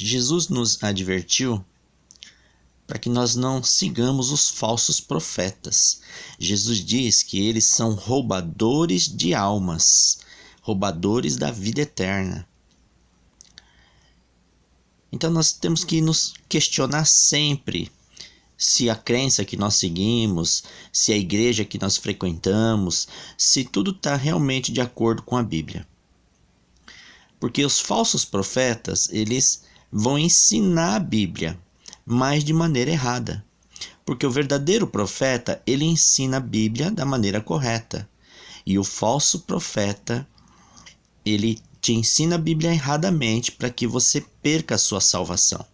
Jesus nos advertiu para que nós não sigamos os falsos profetas. Jesus diz que eles são roubadores de almas, roubadores da vida eterna. Então nós temos que nos questionar sempre se a crença que nós seguimos, se a igreja que nós frequentamos, se tudo está realmente de acordo com a Bíblia. Porque os falsos profetas, eles vão ensinar a Bíblia, mas de maneira errada. Porque o verdadeiro profeta, ele ensina a Bíblia da maneira correta. E o falso profeta, ele te ensina a Bíblia erradamente para que você perca a sua salvação.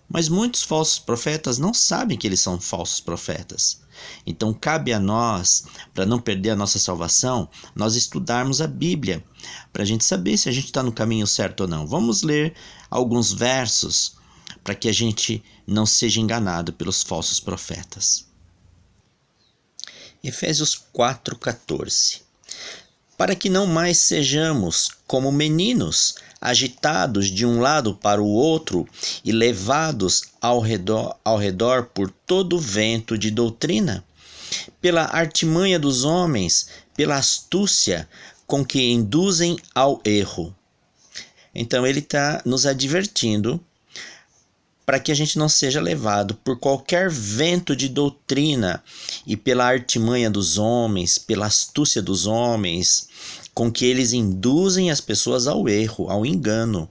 Mas muitos falsos profetas não sabem que eles são falsos profetas. Então cabe a nós, para não perder a nossa salvação, nós estudarmos a Bíblia, para a gente saber se a gente está no caminho certo ou não. Vamos ler alguns versos para que a gente não seja enganado pelos falsos profetas. Efésios 4,14. Para que não mais sejamos como meninos, agitados de um lado para o outro e levados ao redor por todo o vento de doutrina, pela artimanha dos homens, pela astúcia com que induzem ao erro. Então ele está nos advertindo para que a gente não seja levado por qualquer vento de doutrina e pela artimanha dos homens, pela astúcia dos homens, com que eles induzem as pessoas ao erro, ao engano.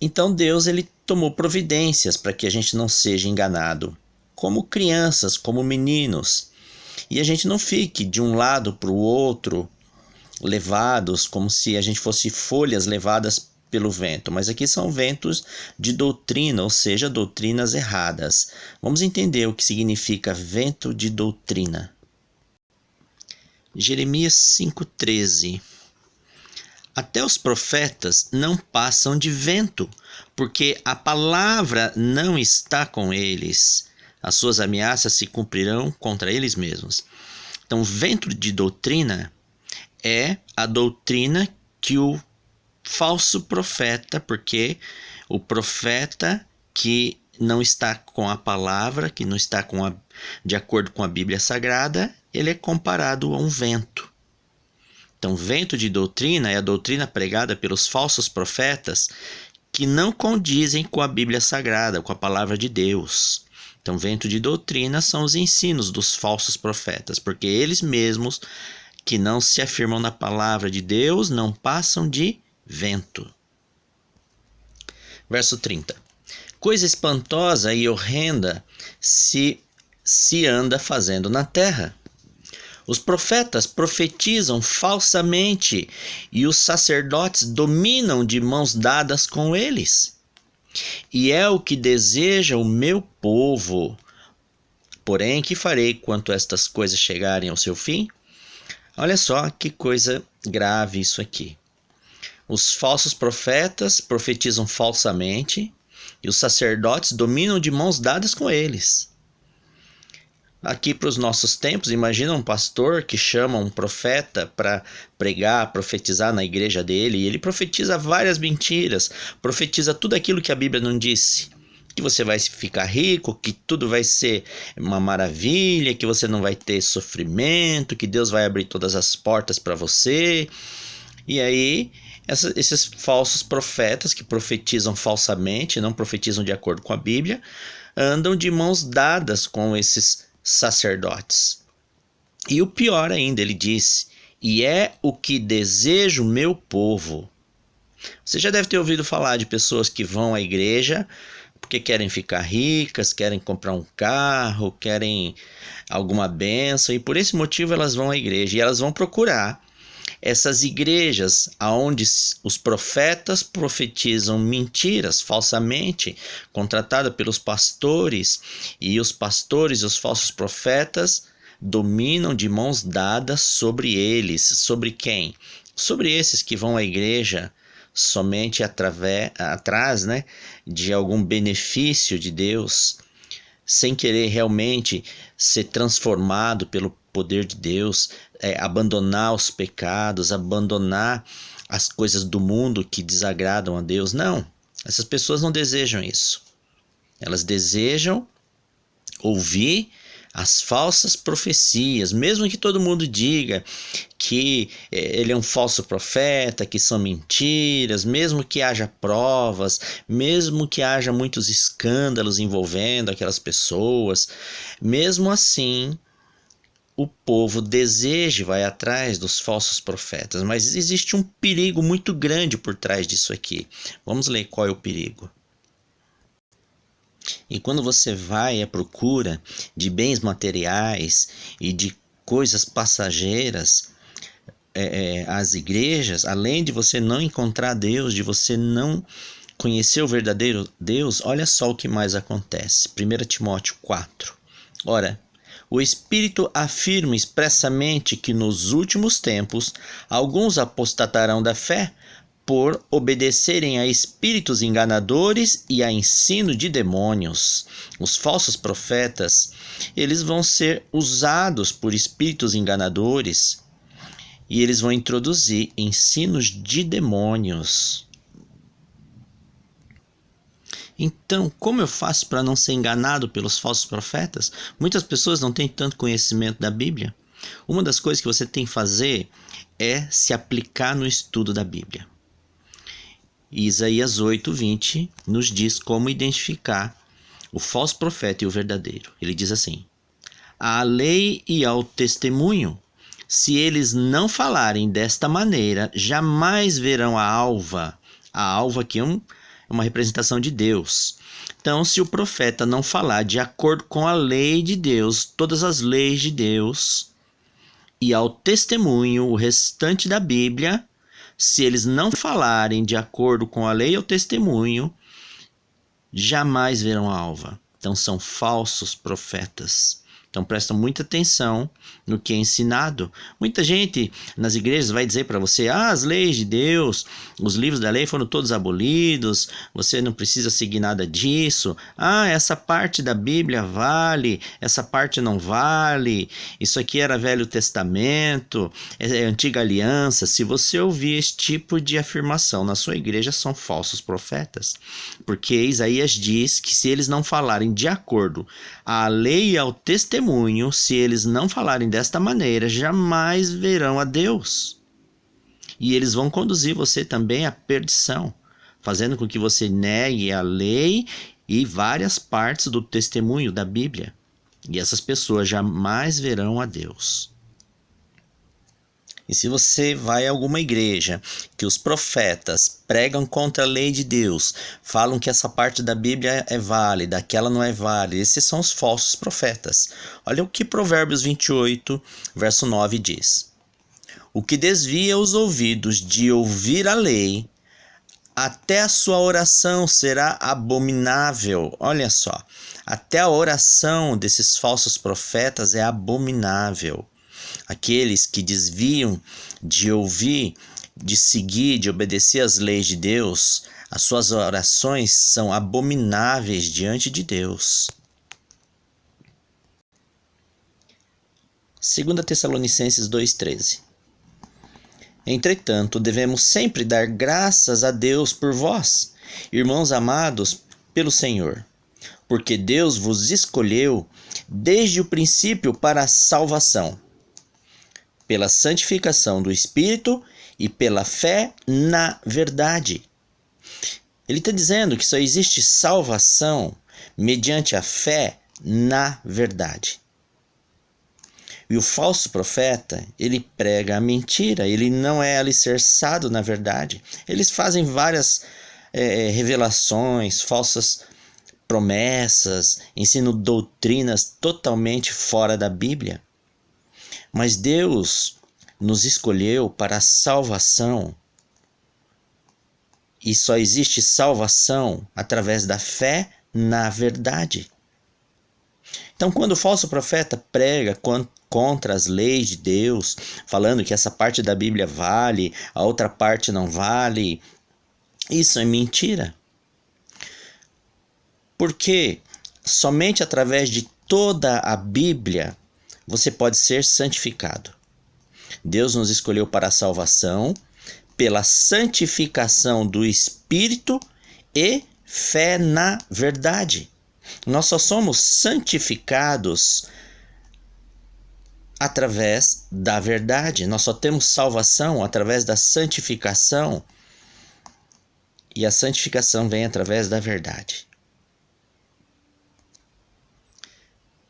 Então Deus ele tomou providências para que a gente não seja enganado, como crianças, como meninos, e a gente não fique de um lado para o outro, levados como se a gente fosse folhas levadas pelo vento, mas aqui são ventos de doutrina, ou seja, doutrinas erradas. Vamos entender o que significa vento de doutrina. Jeremias 5,13. Até os profetas não passam de vento, porque a palavra não está com eles. As suas ameaças se cumprirão contra eles mesmos. Então, vento de doutrina é a doutrina que o falso profeta, porque o profeta que não está com a palavra, que não está de acordo com a Bíblia Sagrada, ele é comparado a um vento. Então, vento de doutrina é a doutrina pregada pelos falsos profetas que não condizem com a Bíblia Sagrada, com a palavra de Deus. Então, vento de doutrina são os ensinos dos falsos profetas, porque eles mesmos que não se afirmam na palavra de Deus não passam de vento. Verso 30. Coisa espantosa e horrenda se anda fazendo na terra. Os profetas profetizam falsamente e os sacerdotes dominam de mãos dadas com eles. E é o que deseja o meu povo. Porém, que farei quanto estas coisas chegarem ao seu fim? Olha só que coisa grave isso aqui. Os falsos profetas profetizam falsamente e os sacerdotes dominam de mãos dadas com eles. Aqui para os nossos tempos, imagina um pastor que chama um profeta para pregar, profetizar na igreja dele, e ele profetiza várias mentiras, profetiza tudo aquilo que a Bíblia não disse. Que você vai ficar rico, que tudo vai ser uma maravilha, que você não vai ter sofrimento, que Deus vai abrir todas as portas para você. E aí, esses falsos profetas que profetizam falsamente, não profetizam de acordo com a Bíblia, andam de mãos dadas com esses sacerdotes. E o pior ainda, ele diz, e é o que deseja o meu povo. Você já deve ter ouvido falar de pessoas que vão à igreja porque querem ficar ricas, querem comprar um carro, querem alguma bênção, e por esse motivo elas vão à igreja e elas vão procurar essas igrejas onde os profetas profetizam mentiras falsamente, contratada pelos pastores, e os pastores e os falsos profetas dominam de mãos dadas sobre eles. Sobre quem? Sobre esses que vão à igreja somente atrás, né, de algum benefício de Deus, sem querer realmente ser transformado pelo poder de Deus, abandonar os pecados, abandonar as coisas do mundo que desagradam a Deus. Não, essas pessoas não desejam isso. Elas desejam ouvir as falsas profecias, mesmo que todo mundo diga que ele é um falso profeta, que são mentiras, mesmo que haja provas, mesmo que haja muitos escândalos envolvendo aquelas pessoas, mesmo assim o povo deseja e vai atrás dos falsos profetas. Mas existe um perigo muito grande por trás disso aqui. Vamos ler qual é o perigo. E quando você vai à procura de bens materiais e de coisas passageiras às igrejas, além de você não encontrar Deus, de você não conhecer o verdadeiro Deus, olha só o que mais acontece. 1 Timóteo 4. Ora, o Espírito afirma expressamente que nos últimos tempos alguns apostatarão da fé, por obedecerem a espíritos enganadores e a ensino de demônios. Os falsos profetas, eles vão ser usados por espíritos enganadores e eles vão introduzir ensinos de demônios. Então, como eu faço para não ser enganado pelos falsos profetas? Muitas pessoas não têm tanto conhecimento da Bíblia. Uma das coisas que você tem que fazer é se aplicar no estudo da Bíblia. Isaías 8:20 nos diz como identificar o falso profeta e o verdadeiro. Ele diz assim: à lei e ao testemunho, se eles não falarem desta maneira, jamais verão a alva. A alva aqui é uma representação de Deus. Então, se o profeta não falar de acordo com a lei de Deus, todas as leis de Deus, e ao testemunho, o restante da Bíblia, se eles não falarem de acordo com a lei e o testemunho, jamais verão a alva. Então são falsos profetas. Então presta muita atenção no que é ensinado. Muita gente nas igrejas vai dizer para você: as leis de Deus, os livros da lei foram todos abolidos, você não precisa seguir nada disso. Essa parte da Bíblia vale, essa parte não vale. Isso aqui era Velho Testamento, é Antiga Aliança. Se você ouvir esse tipo de afirmação na sua igreja, são falsos profetas. Porque Isaías diz que se eles não falarem de acordo à lei e ao testemunho, se eles não falarem desta maneira, jamais verão a Deus. E eles vão conduzir você também à perdição, fazendo com que você negue a lei e várias partes do testemunho da Bíblia. E essas pessoas jamais verão a Deus. E se você vai a alguma igreja que os profetas pregam contra a lei de Deus, falam que essa parte da Bíblia é válida, aquela não é válida, esses são os falsos profetas. Olha o que Provérbios 28, verso 9 diz: o que desvia os ouvidos de ouvir a lei, até a sua oração será abominável. Olha só, até a oração desses falsos profetas é abominável. Aqueles que desviam de ouvir, de seguir, de obedecer às leis de Deus, as suas orações são abomináveis diante de Deus. 2 Tessalonicenses 2,13. Entretanto, devemos sempre dar graças a Deus por vós, irmãos amados pelo Senhor, porque Deus vos escolheu desde o princípio para a salvação, pela santificação do Espírito e pela fé na verdade. Ele está dizendo que só existe salvação mediante a fé na verdade. E o falso profeta, ele prega a mentira, ele não é alicerçado na verdade. Eles fazem várias revelações, falsas promessas, ensinam doutrinas totalmente fora da Bíblia. Mas Deus nos escolheu para a salvação. E só existe salvação através da fé na verdade. Então, quando o falso profeta prega contra as leis de Deus, falando que essa parte da Bíblia vale, a outra parte não vale, isso é mentira. Porque somente através de toda a Bíblia você pode ser santificado. Deus nos escolheu para a salvação pela santificação do Espírito e fé na verdade. Nós só somos santificados através da verdade. Nós só temos salvação através da santificação. E a santificação vem através da verdade.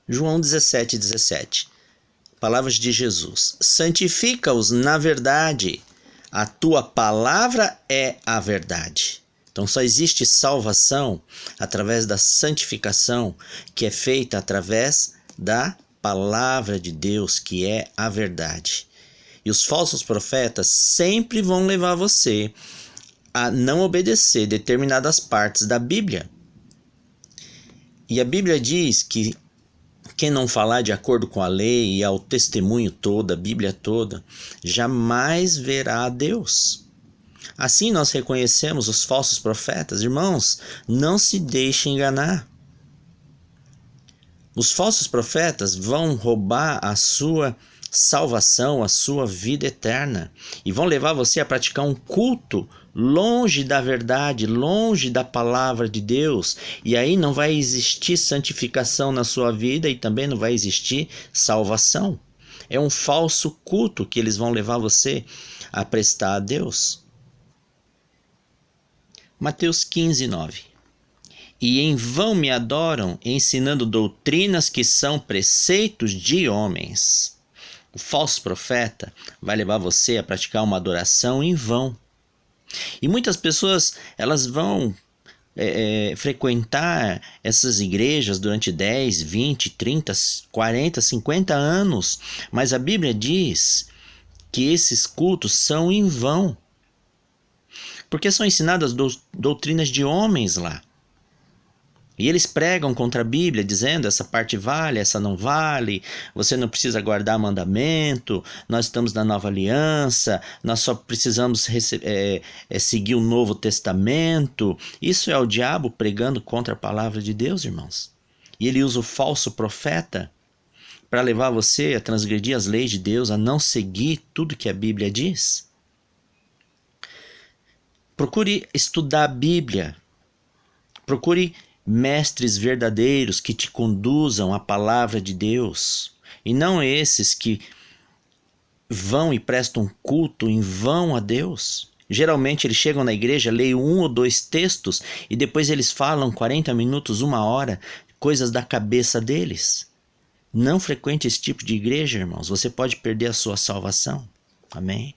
João 17:17. Palavras de Jesus. Santifica-os na verdade. A tua palavra é a verdade. Então só existe salvação através da santificação, que é feita através da palavra de Deus, que é a verdade. E os falsos profetas sempre vão levar você a não obedecer determinadas partes da Bíblia. E a Bíblia diz que quem não falar de acordo com a lei e ao testemunho todo, a Bíblia toda, jamais verá a Deus. Assim nós reconhecemos os falsos profetas. Irmãos, não se deixe enganar. Os falsos profetas vão roubar a sua salvação, a sua vida eterna, e vão levar você a praticar um culto longe da verdade, longe da palavra de Deus, e aí não vai existir santificação na sua vida e também não vai existir salvação. É um falso culto que eles vão levar você a prestar a Deus. Mateus 15:9. E em vão me adoram, ensinando doutrinas que são preceitos de homens. O falso profeta vai levar você a praticar uma adoração em vão. E muitas pessoas, elas vão frequentar essas igrejas durante 10, 20, 30, 40, 50 anos. Mas a Bíblia diz que esses cultos são em vão. Porque são ensinadas doutrinas de homens lá. E eles pregam contra a Bíblia, dizendo essa parte vale, essa não vale, você não precisa guardar mandamento, nós estamos na nova aliança, nós só precisamos seguir o Novo Testamento. Isso é o diabo pregando contra a palavra de Deus, irmãos. E ele usa o falso profeta para levar você a transgredir as leis de Deus, a não seguir tudo que a Bíblia diz. Procure estudar a Bíblia, procure mestres verdadeiros que te conduzam à palavra de Deus, e não esses que vão e prestam culto em vão a Deus. Geralmente eles chegam na igreja, leem 1 ou 2 textos e depois eles falam 40 minutos, 1 hora, coisas da cabeça deles. Não frequente esse tipo de igreja, irmãos, você pode perder a sua salvação. Amém?